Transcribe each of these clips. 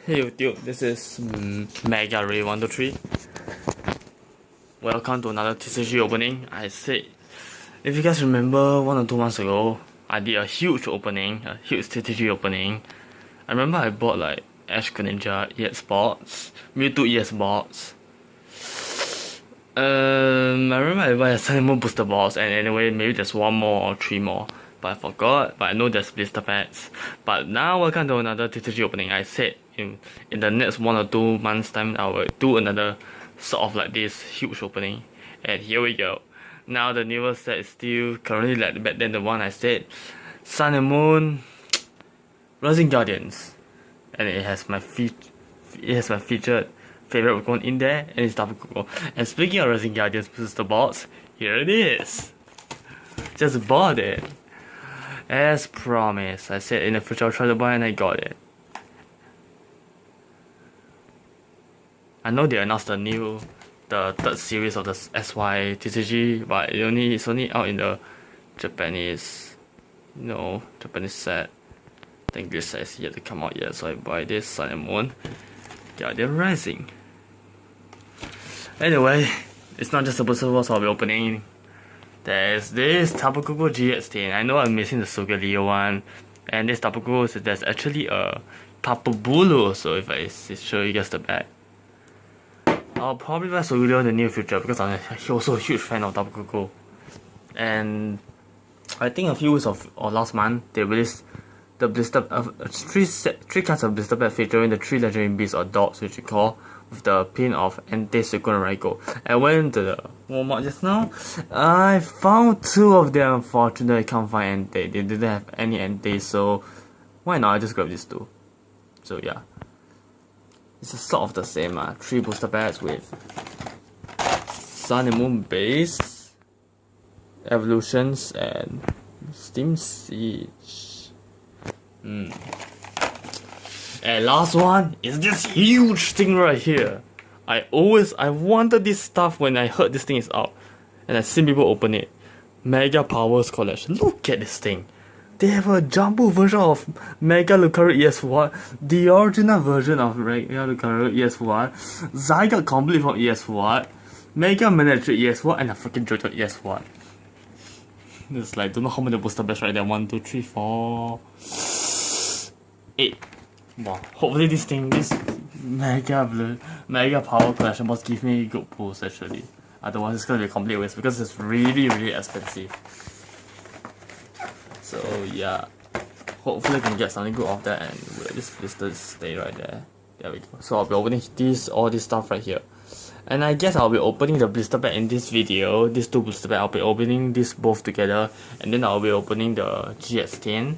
Hey YouTube, this is Mega Ray 123. Welcome to another TCG opening. I said, if you guys remember 1 or 2 months ago, I did a huge opening, a huge TCG opening. I remember I bought like Ash Greninja EX bots, Mewtwo EX bots. I remember I bought a more booster bots, and anyway, maybe there's 1 more or 3 more. But I forgot, but I know there's blister packs. But now welcome to another TCG opening. I said in the next 1 or 2 months time I will do another sort of like this huge opening. And here we go. Now the newest set is still currently like better than the one I said. Sun and Moon Rising Guardians. And it has my featured favorite Pokemon in there, and it's Tapu Koko. And speaking of Rising Guardians booster bots, here it is. Just bought it. As promised, I said in the future I'll try to buy, and I got it. I know they announced the 3rd series of the SY TCG, but it's only out in the Japanese set. I think this set is yet to come out yet, so I buy this Sun and Moon Guardian Rising. Anyway, it's not just the booster box I'll be opening. There's this Tapu Koko GX10. I know I'm missing the Suicune one, and this Tapu Koko, there's actually a Tapu Bulu. So if I show you guys the back, I'll probably buy Suicune in the near future because I'm also a huge fan of Tapu Koko. And I think a few weeks or last month they released the blister three cards of blister pack featuring the 3 legendary beasts or dogs, which you call, with the pin of Suicune and Raikou. I went to the Walmart just now. I found 2 of them. Unfortunately, I can't find Entei. They didn't have any Entei, so why not? I just grab these 2. So yeah, it's sort of the same. 3 booster packs with Sun and Moon base, evolutions, and Steam Siege. And last one is this huge thing right here. I wanted this stuff when I heard this thing is out, and I seen people open it. Mega Powers Collection. Look at this thing. They have a jumbo version of Mega Lucario ES1, the original version of Mega Lucario ES1, Zygarde complete from ES1, Mega Manager ES1, and a freaking Jojo ES1. There's like, don't know how many booster packs right there. 1, 2, 3, 4, 8. Wow, hopefully this Mega Power Collection box give me good pulls actually. Otherwise it's gonna be a complete waste because it's really expensive. So yeah, hopefully I can get something good off that, and this blister stay right there. There we go. So I'll be opening all this stuff right here. And I guess I'll be opening the blister pack in this video. These 2 blister pack, I'll be opening this both together, and then I'll be opening the GX10, and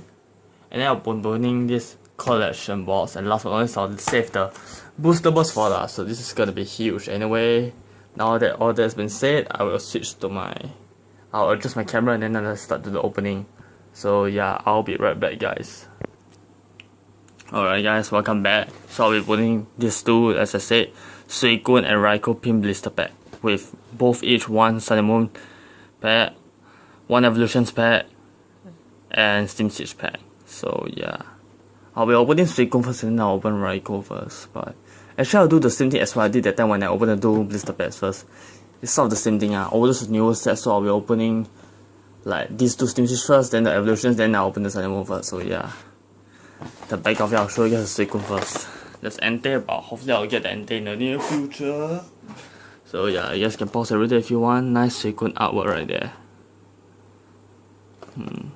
then I'll be opening this collection box, and last but not least I'll save the booster box for last. So this is gonna be huge. Anyway, now that all that's been said, I will switch to I'll adjust my camera, and then I'll start to the opening. So yeah, I'll be right back, guys. Alright guys, welcome back. So I'll be putting these 2, as I said, Suicune and Raikou pin blister pack, with both each 1 Sun and Moon pack, 1 Evolutions pack, and Steam Siege pack. So yeah, I'll be opening Suicune first, and then I'll open Raikou first. But actually I'll do the same thing as what I did that time when I opened the 2 blister packs first. It's sort of the same thing. All those newer sets, so I'll be opening like these 2 Steam Siege first, then the Evolutions, then I'll open the Sun and Moon first. So yeah, the back of it, I'll show you guys the Suicune first. There's Entei, but hopefully I'll get the Entei in the near future. So yeah, you guys can pause it right there if you want. Nice Suicune artwork right there. And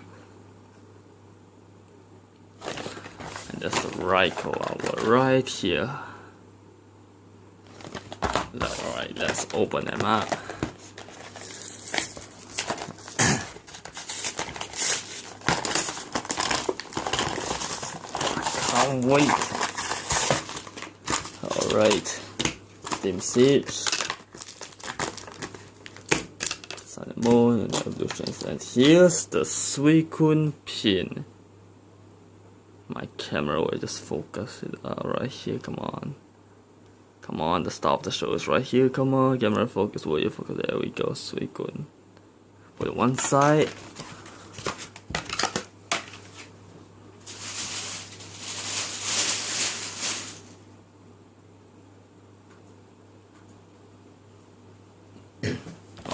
there's the Raikou artwork right here. Alright, let's open them up. Can't wait. Alright, Steam Siege, Sun and Moon, and Evolutions, and here's the Suicune pin. My camera will just focus it right here. Come on, the star of the show is right here. Come on, camera focus, will you focus? There we go, Suicune. Put it one side.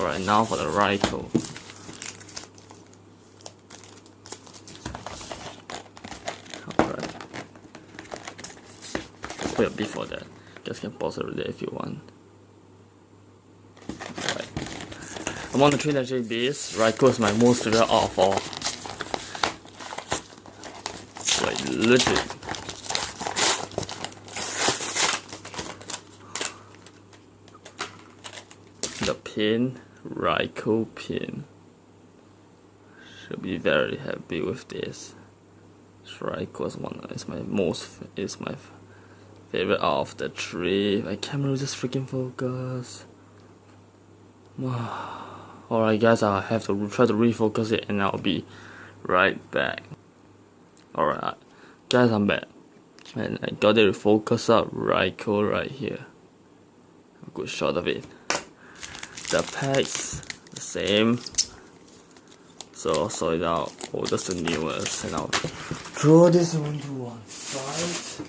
Alright, now for the Raikou. Alright. Wait, before that, just can pause it there if you want. Alright. Among the 3 legendary beasts, Raikou is my most favorite out of all. Like, legit. The pin, Raikou pin. Should be very happy with this. Raikou is my favorite out of the 3. My camera just freaking focus. Alright guys, I'll have to try to refocus it and I'll be right back. Alright guys, I'm back. And I got it to focus up Raikou right here. A good shot of it. The packs, the same. So I'll sort it out. Oh, that's the newest. And I'll throw this one to one side.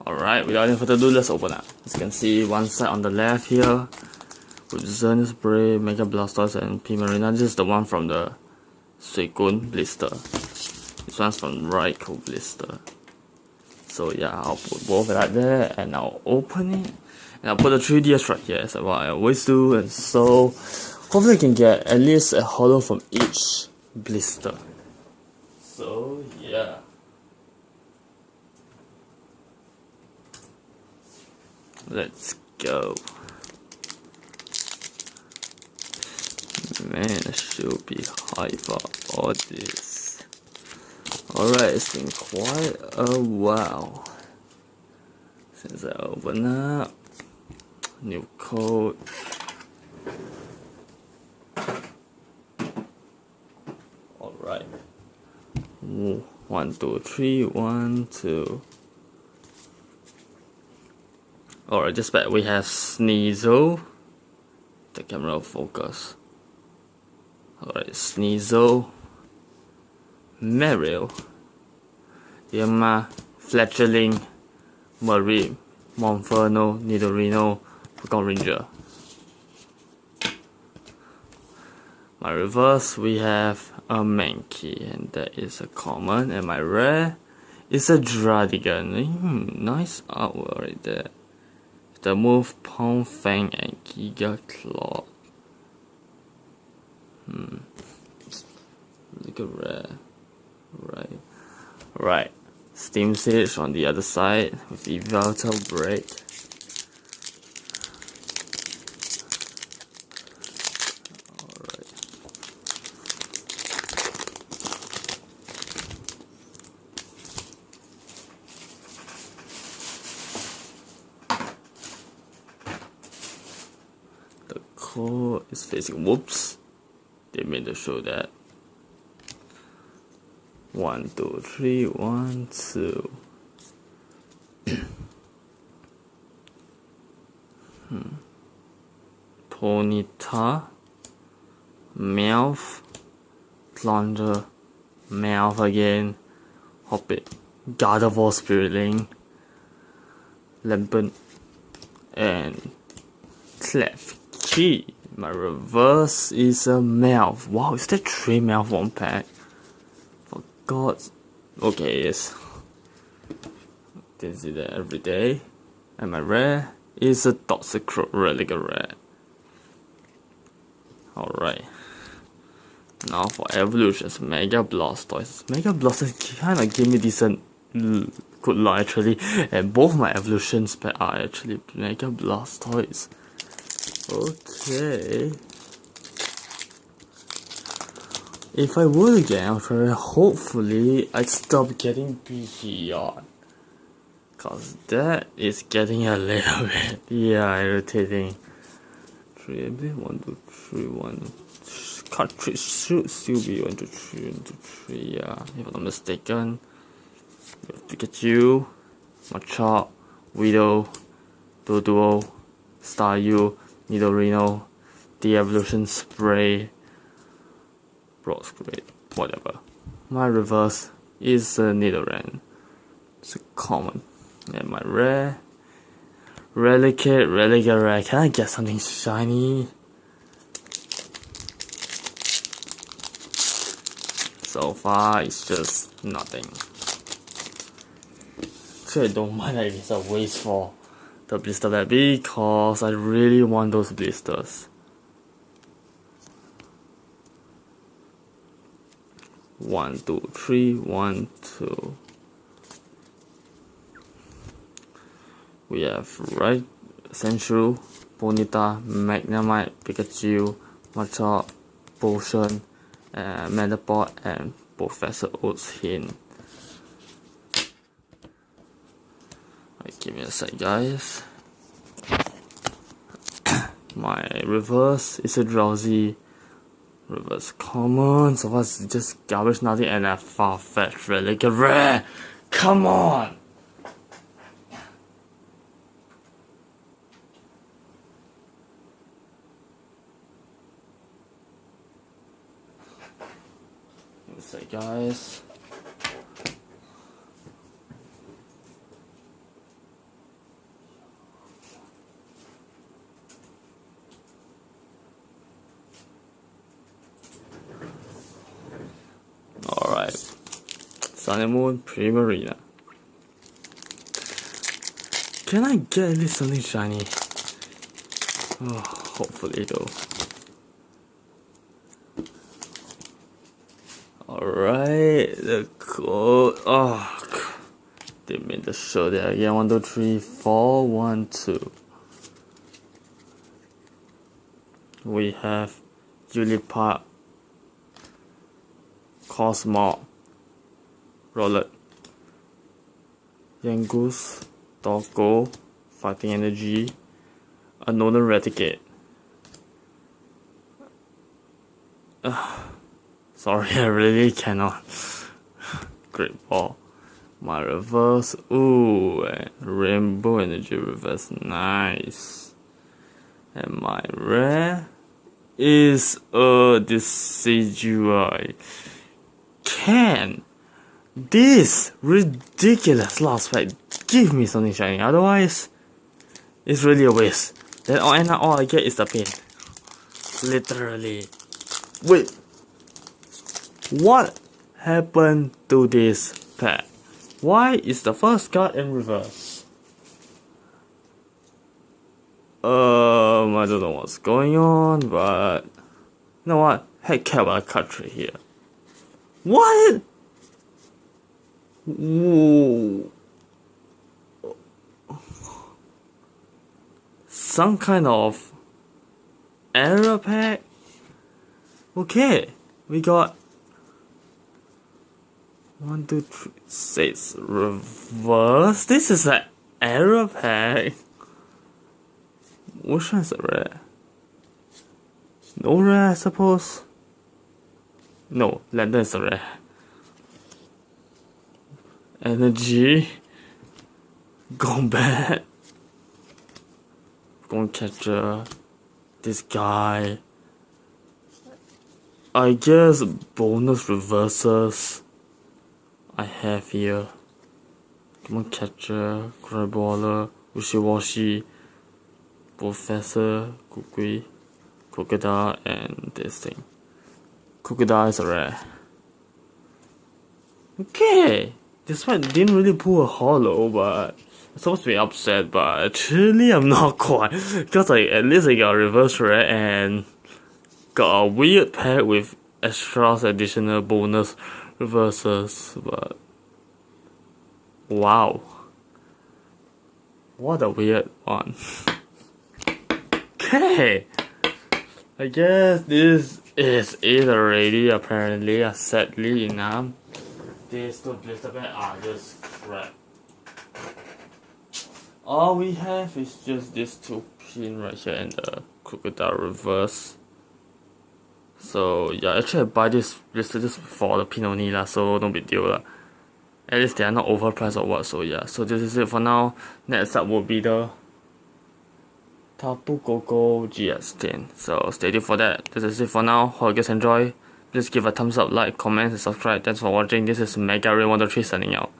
Alright, without any further ado, let's open up. As you can see, one side on the left here with Zen Spray, Mega Blastoise, and Primarina. This is the one from the Suicune Blister. This one's from Raikou Blister. So yeah, I'll put both right there and I'll open it. And I'll put the 3DS right here, as what I always do. And so, hopefully I can get at least a holo from each blister. So yeah. Let's go. Man, I should be hype for all this. Alright, it's been quite a while since I opened up. New code. Alright. 1, 2, 3, 1, 2. Alright, just back we have Sneasel. The camera focus. Alright, Sneasel. Meryl, Yama, Fletcherling, Marie, Monferno, Nidorino, Pokemon Ranger. My reverse, we have a Mankey, and that is a common, and my rare is a Dradigan. Nice artwork right there. The move Pong Fang and Giga Claw. Look at rare. Right. Steam Siege on the other side with the Vital Break. Alright. The core is facing. Whoops. Didn't mean to show that. 1, 2, 3, 1, 2. Ponyta, Meowth, Plunger, Meowth again, Hoppit, Gardevoir Spiritling, Lampent, and Klefki. My reverse is a Meowth. Wow, is that 3 Meowth 1 pack? For God's... Okay, yes. Didn't see that every day. And my rare is a Toxicroak Relic Rare. Alright. Now for evolutions, Mega Blastoise. Mega Blastoise kinda gave me decent good luck actually. And both my evolutions are actually Mega Blastoise. Okay. If I were to get Ultra, hopefully I'd stop getting Beyond. Cause that is getting a little bit irritating. 3, 1, 2, 3, 1. Cartridge should still be 1, 2, 3, 1, 2, 3, yeah. If I'm not mistaken. Pikachu, Machop, Widow, Doduo, Staryu, Nidorino, De-Evolution Spray, Broad's Great, whatever. My reverse is a Nidoran. It's a common. And my rare. Relicate, rare. Can I get something shiny? So far, it's just nothing. So I don't mind that if it's a waste for the blister bag because I really want those blisters. 1, 2, 3, 1, 2. We have right Sandshrew, Ponyta, Magnemite, Pikachu, Machop, Potion, Metapod, and Professor Oak's Hint. Right, give me a sec, guys. My reverse is a Drowsy. Reverse common, so far it's just garbage, nothing, and a far-fetched relic rare. Come on! What's that, guys? Alright, Sun and Moon Primarina. Can I get at least something shiny? Oh, hopefully though. Alright, the code. Oh, they made the show there again. 1, 2, 3, 4, 1, 2. We have Julipart, Cosmo, Rowlet, Yangoose, Doggo, Fighting Energy, Unknown Eradicate. Sorry, I really cannot. Great Ball. My reverse, ooh, and Rainbow Energy reverse, nice. And my rare is a Decidueye. Can this ridiculous last pack give me something shiny? Otherwise, it's really a waste. Then all I get is the pain. Literally. Wait. What happened to this pack? Why is the first card in reverse? I don't know what's going on, but you know what? Heck care about a card trade here. What? Ooh. Some kind of error pack? Okay, we got 1, 2, 3, 6 reverse. This is an error pack. Which one is a rare? No rare, I suppose. No, Lantern is a rare. Energy. Combat. Gon Catcher. This guy. I guess bonus reverses I have here. Gon Catcher, Crabballer, Wishy-Washy, Professor, Kukui, Crocodile, and this thing. Crocodile is a rare. Okay, this one didn't really pull a hollow, but I'm supposed to be upset, but actually I'm not quite. Because at least I got a reverse rare and got a weird pack with extra additional bonus reverses, but wow. What a weird one. Okay, I guess this is it already, apparently, sadly enough. These two blister packs are just crap. All we have is just these two pins right here and the crocodile reverse. So yeah, actually I buy this blister just for the pin only lah, so no big deal lah. At least they are not overpriced or what, so yeah. So this is it for now. Next up will be the Tapu Koko GS10. So stay tuned for that. This is it for now. Hope you guys enjoy. Please give a thumbs up, like, comment, and subscribe. Thanks for watching. This is Mega Ray 123 signing out.